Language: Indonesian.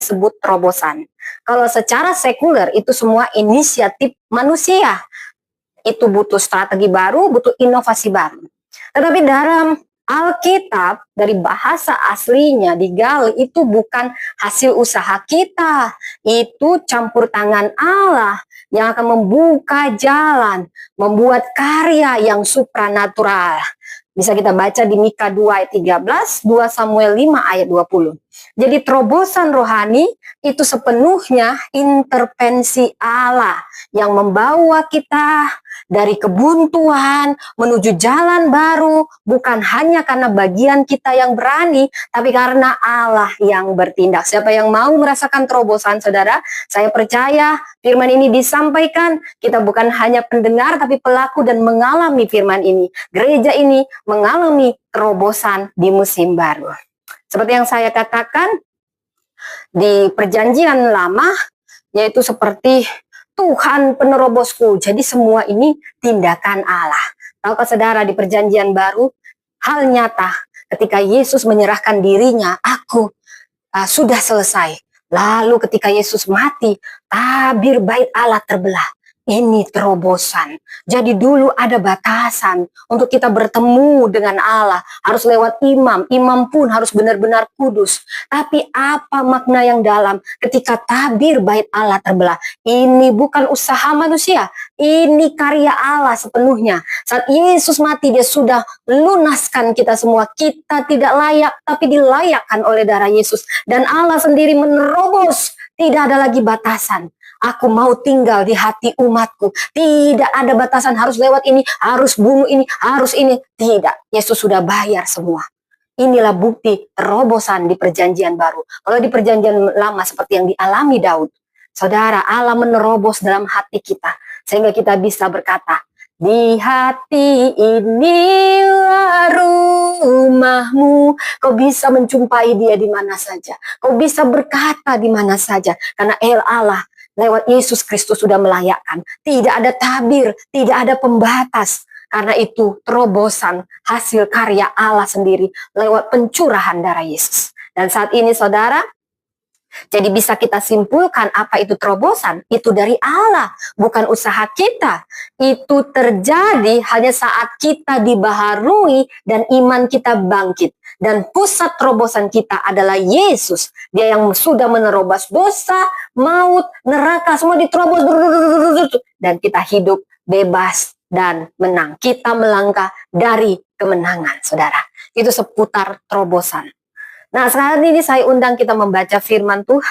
disebut terobosan. Kalau secara sekuler itu semua inisiatif manusia. Itu butuh strategi baru, butuh inovasi baru. Tetapi dalam Alkitab, dari bahasa aslinya digali, itu bukan hasil usaha kita. Itu campur tangan Allah yang akan membuka jalan, membuat karya yang supranatural. Bisa kita baca di Mika 2 ayat 13, 2 Samuel 5 ayat 20. Jadi terobosan rohani itu sepenuhnya intervensi Allah yang membawa kita dari kebuntuan menuju jalan baru, bukan hanya karena bagian kita yang berani, tapi karena Allah yang bertindak. Siapa yang mau merasakan terobosan, saudara? Saya percaya firman ini disampaikan, kita bukan hanya pendengar, tapi pelaku dan mengalami firman ini. Gereja ini mengalami terobosan di musim baru. Seperti yang saya katakan, di perjanjian lama, yaitu seperti Tuhan penerobosku. Jadi semua ini tindakan Allah. Tahukah saudara, di perjanjian baru, hal nyata ketika Yesus menyerahkan dirinya, aku sudah selesai. Lalu ketika Yesus mati, tabir bait Allah terbelah. Ini terobosan. Jadi dulu ada batasan untuk kita bertemu dengan Allah. Harus lewat imam. Imam pun harus benar-benar kudus. Tapi apa makna yang dalam ketika tabir bait Allah terbelah? Ini bukan usaha manusia. Ini karya Allah sepenuhnya. Saat Yesus mati, dia sudah lunaskan kita semua. Kita tidak layak, tapi dilayakkan oleh darah Yesus. Dan Allah sendiri menerobos. Tidak ada lagi batasan. Aku mau tinggal di hati umatku. Tidak ada batasan harus lewat ini, harus bunuh ini, harus ini. Tidak, Yesus sudah bayar semua. Inilah bukti terobosan di perjanjian baru. Kalau di perjanjian lama seperti yang dialami Daud, saudara, Allah menerobos dalam hati kita. Sehingga kita bisa berkata, di hati inilah rumahmu. Kau bisa menjumpai dia di mana saja. Kau bisa berkata di mana saja. Karena Allah lewat Yesus Kristus sudah melayakkan. Tidak ada tabir, tidak ada pembatas. Karena itu terobosan hasil karya Allah sendiri lewat pencurahan darah Yesus. Dan saat ini saudara, jadi bisa kita simpulkan apa itu terobosan? Itu dari Allah, bukan usaha kita. Itu terjadi hanya saat kita dibaharui dan iman kita bangkit. Dan pusat terobosan kita adalah Yesus. Dia yang sudah menerobos dosa, maut, neraka, semua diterobos. Dan kita hidup bebas dan menang. Kita melangkah dari kemenangan, saudara. Itu seputar terobosan. Nah, sekarang ini saya undang kita membaca firman Tuhan.